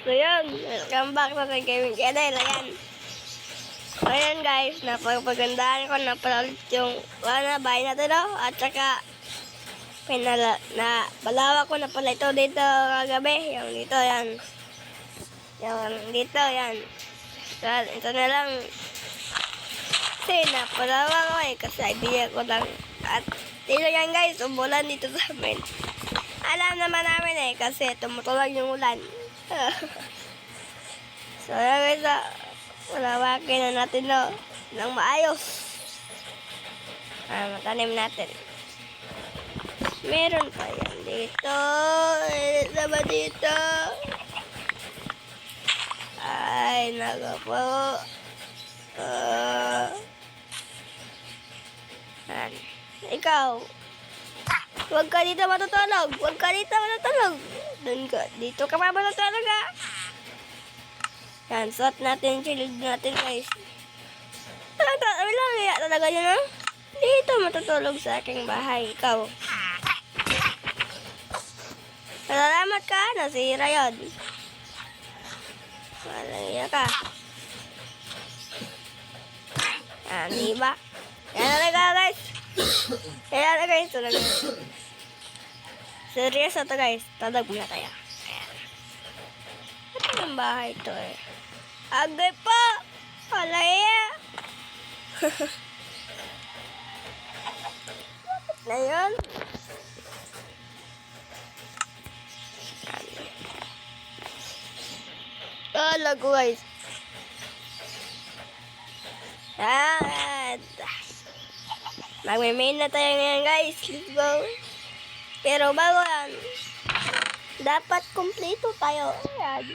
So yun, welcome back sa ating gaming channel. Ayan. So ayan guys, napagpagandahan ko na pala yung bahay natin at saka balawak ko na pala ito dito kagabi. Yung dito, yan. Yung dito, yan. So, ito na lang. Kasi napalawak ko kasi idea ko lang. At dito yan guys, umulan dito sa amin. Alam naman namin kasi tumutuloy yung ulan. So ayan guys, malawakin na natin ng maayos. Matanim natin. Meron pa yan dito. Sama dito. Ay, naga po. Ikaw. Huwag ka dito matutulog. Huwag ka dito matutulog. Doon ka. Dito ka pa matutulog ha. Yan, suot natin, shield natin guys. Talaga yun ha. Dito matutulog sa aking bahay. Ikaw. Salamat ka, nasira yun. Walang iya ka. Yan, diba? Yan talaga guys. Yan talaga guys. Talaga. Serious na to guys. Talag muna tayo. Ayan. Ito yung bahay to Agay pa! Palaya! Bakit na yun? Lago guys. Ayan. Magme-main na tayo ngayon guys. Let's go. Pero bago yan, dapat kumpleto tayo. Ayan.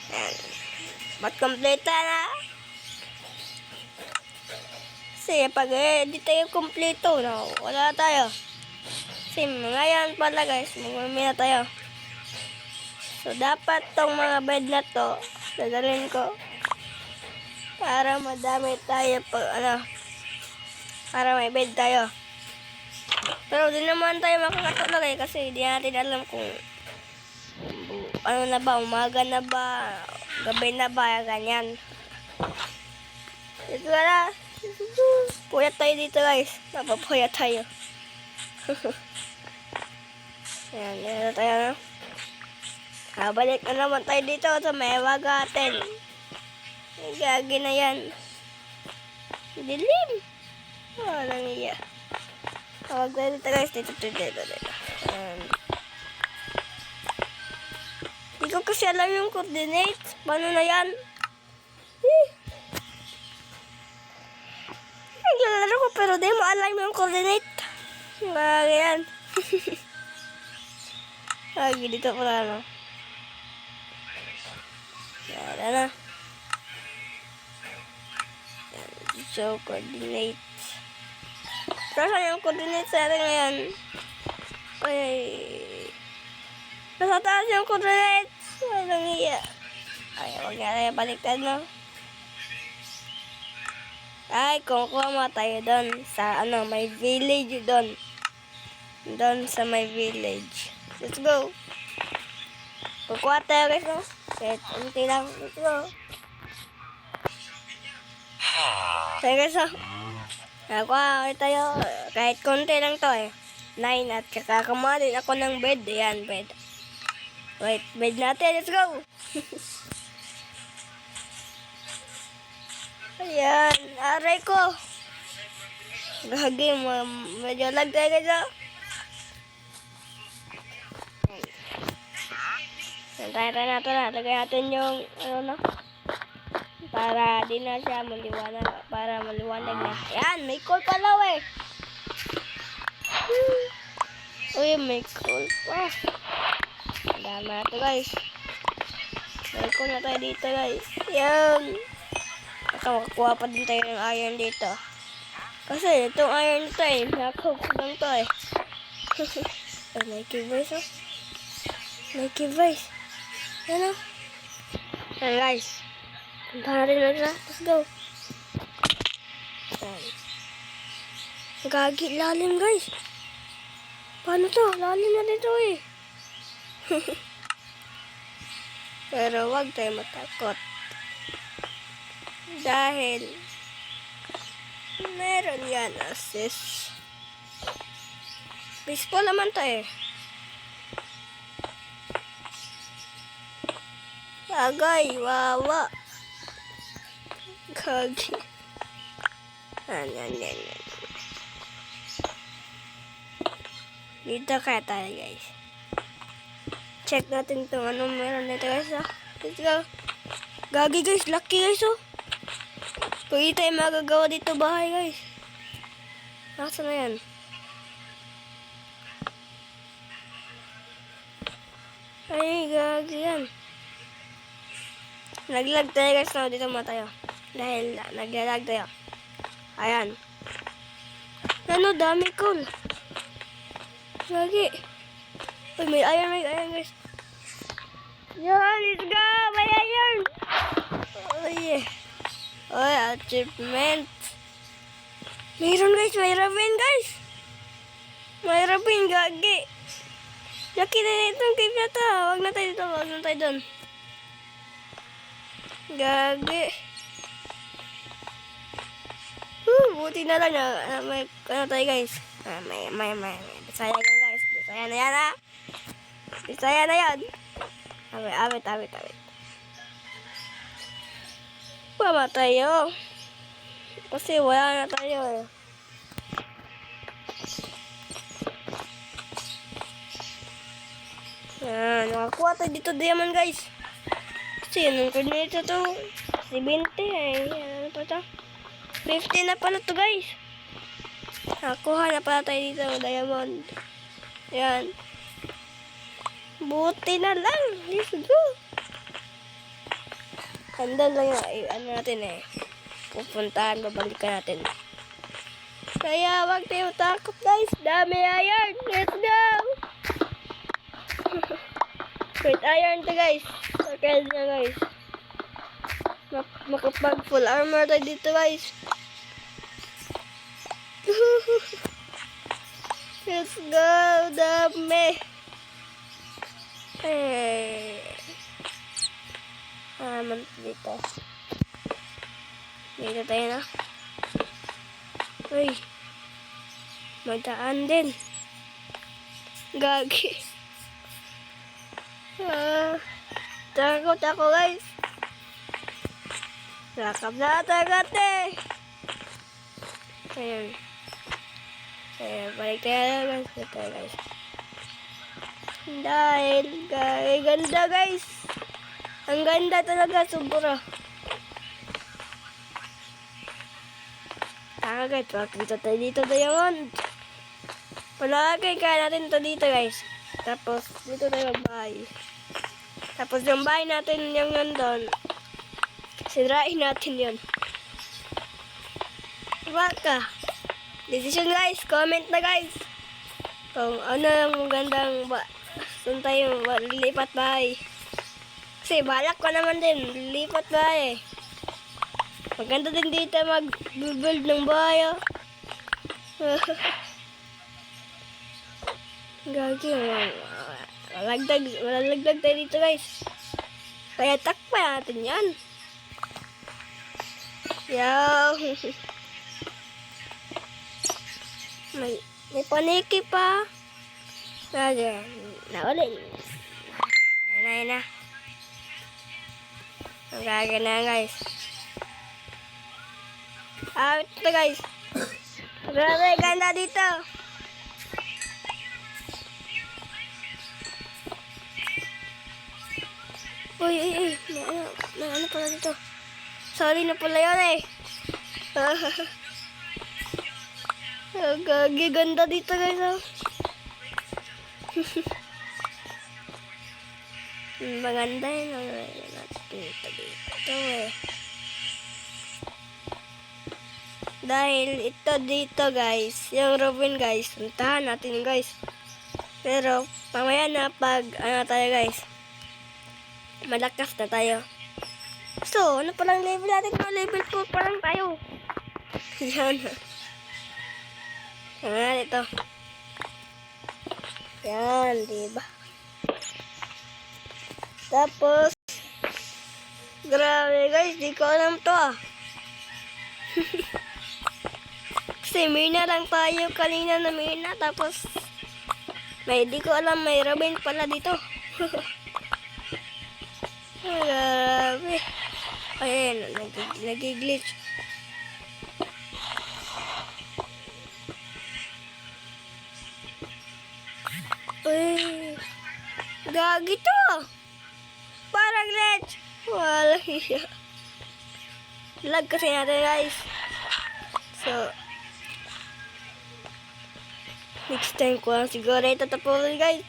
Ayan. Ba't kumpleto na? Kasi pag di tayo kumpleto, wala tayo. Kasi ngayon pala guys, magme-main na tayo. So, dapat tong mga bed na to, dadalhin ko para madami tayo para may bed tayo. Pero di naman tayo makakatulog kasi di natin alam kung ano na ba, umaga na ba, gabi na ba, ganyan. Dito na. Puyat tayo dito guys. Napapuyat tayo. Ayan, dito tayo na. Balik na naman tayo dito sa may wagatin. Gagi na yan. Dilim. Walang iya. Tawag tayo dito guys. Dito. Hindi ko kasi alam yung coordinates. Paano na yan? Naglalaro ko pero di mo alam yung coordinate. Gagi yan. Gagi dito pala Wala na. So, coordinates. Pero saan yung coordinates natin ngayon? Nasa taas yung coordinates. Walang iya. Huwag nga tayo baliktad kukuha mo tayo doon sa may village doon. Doon sa may village. Let's go. Kukuha tayo guys Kahit unti lang. Let's go. So guys nakuha tayo. Kahit konti lang to 9 at kakakama din ako ng bed. Ayan, bed. Wait, bed natin. Let's go. Ayan, aray ko. Gagi, medyo lag tayo guys Tayo natin lagay natin yung para di na siya maliwanag, para maliwanag na. Ayan, may call pala Uy, may call pa. Dama ito guys. May call na tayo dito guys. Ayan. Makakuha pa din tayo ng iron dito. Kasi itong iron ito nakakuha ko lang ito may keyvoice May keyvoice. Ayan Ayan guys. Punta natin na. Let's go. Gagi, lalim guys. Paano to? Lalim na dito Pero huwag tayo matakot. Dahil meron yan assist. Baseball naman to eh. Agay, wawa. Gagi. Yan. Dito kaya tayo guys. Check natin kung anong meron dito guys ah. Let's go. Gagi guys, lucky guys oh. Pwede tayo magagawa dito bahay guys. Nasaan na yan? Ay, gagi yan. Naglag tayo guys, no? Dito muna tayo. Dahil naglalag tayo. Ayan. Ano, dami cool. Gagi. Uy, may iron guys. Yan, let's go! May iron! Oh yeah. Uy, achievement. Mayroon guys, may ravine guys. May ravine, gagi. Laki na itong cave na to. Huwag na tayo dito, huwag na tayo doon. Gagi. Buti na lang na may ano tayo guys. May Bisaya yan guys. Bisaya na yan ha. Bisaya na yan. Awit. Pamatay tayo. Kasi wala na tayo eh. Nakakuha tayo dito diamond guys. Kasi anong coordinate to? 70 eh. Ano pa ito? 50 na pala to guys. Nakuha na pala tayo dito diamond. Yan. Buti na lang. Let's go. Andan lang yung ano natin eh. Pupuntahan, babalikan natin. Kaya wag tayo takot guys. Dami iron. Let's go. Wait, iron to guys. Okay na guys. Makapag full armor tayo dito guys. Let's go. Dami. Hey. Dito. Dito tayo na. Uy. Magdaan din. Gagi. Takot ako guys. Lakap na tagat eh. Ayan. Balik tayo guys. Dahil ganda guys. Ang ganda talaga, sobra. Taka guys, pakita tayo dito diamond. Palagay kaya natin ito dito guys. Tapos dito tayo magbahay. Tapos yung bahay natin yung nandun. Sirain natin yun. Baka. Decision guys, comment na guys. Kung ano ang magandang saan tayo lilipat bahay. Kasi balak ko naman din, lilipat bahay. Maganda din dito mag-build ng bahay. Gagi, malagdag tayo dito guys. Kaya takpa natin yan. May paniki pa. Gagi, naulin. Ayun na. Gagi na guys. Ito guys. Grabe, ganda dito. Uy. May ano pala dito. Sorry na pala yun eh. Gagi, ganda dito guys. Maganda yun. Dito eh. Dahil ito dito guys. Yung Robin guys. Puntahan natin guys. Pero mamaya na pag ano tayo guys. Malakas na tayo. So, ano palang level natin? Level 4 pa lang tayo. Yan. Yan, ito. Yan, diba? Tapos, Grabe guys, di ko alam to ah. Kasi Mirna lang tayo kanina na Mirna, tapos may di ko alam may Robin pala dito. Grabe. Ayun, nag-glitch. Uy, gagi to. Parang glitch. Wala siya. Lag kasi natin guys. So, next time ko lang siguro ito tapusin guys.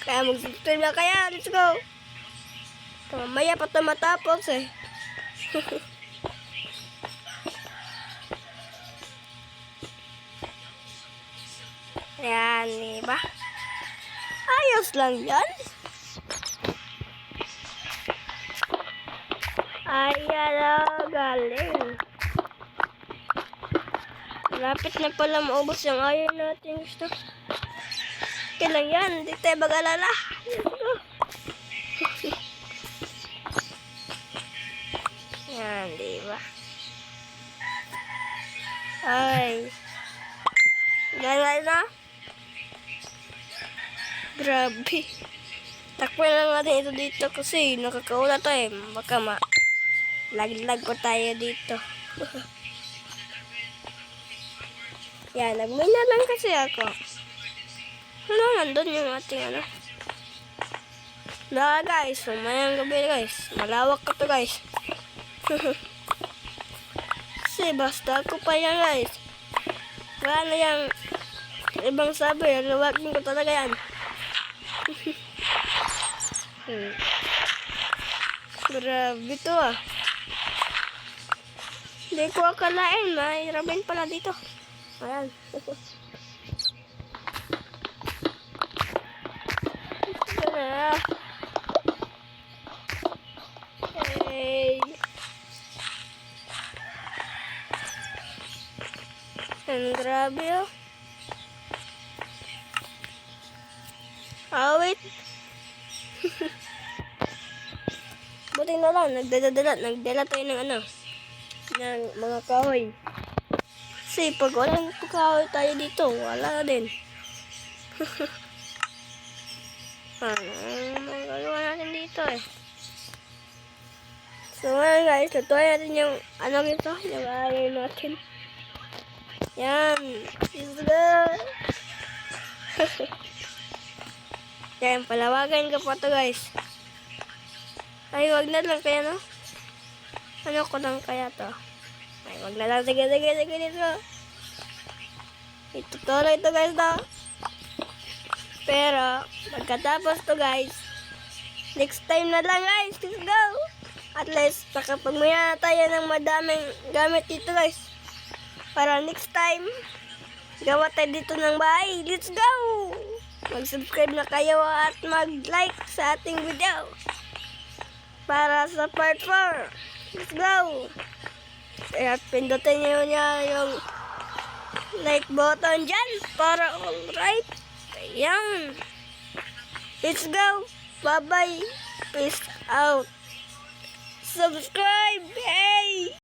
Kaya mag-subscribe na kaya. Let's go. Mamaya pa ito matapos eh. Ayan, diba? Ayos lang yan. Ayan o, galing. Lapit na pala maubos yung iron natin. Gusto. Okay lang yan. Hindi tayo mag-alala. Let's go. Yan, diba? Ay. Ganyan na. Grabe. Takpan lang natin ito dito kasi nakakaula to eh. Baka lag-lag ko tayo dito. Yan, nagmina lang kasi ako. Ano, nandun yung ating ano. Na guys, mamayang gabi guys. Malawak ka to guys. Kasi basta ako pa yan guys. Wala na yung ibang sabi. Lawakin ko talaga yan. Grabe to ah. Hindi ko akalain. May Robin pala dito. Ayan. Hey. Ang grabe oh. Ah, wait. Buti na lang, nagdala tayo ng ano, ng mga kahoy. Kasi pag walang kahoy tayo dito, wala din. Ano magagawa natin dito eh. So ngayon guys, tutuloy natin yung ano nito, yung iron natin. Yan, is good. Yan, palawagan ko pa to guys. Ay, wag na lang kaya no? Ano ko lang kaya to? Ay, wag na lang. Sige dito. Itutuloy to guys na. Pero, pagkatapos to guys, next time na lang guys. Let's go! At least, nakapagmaya na tayo ng madaming gamit dito guys. Para next time, gawa tayo dito ng bahay. Let's go! Mag-subscribe na kayo at mag-like sa ating video. Para sa part 4. Let's go! At pindutin nyo niya yung like button dyan para alright. Ayan. Let's go! Bye-bye. Peace out. Subscribe! Hey!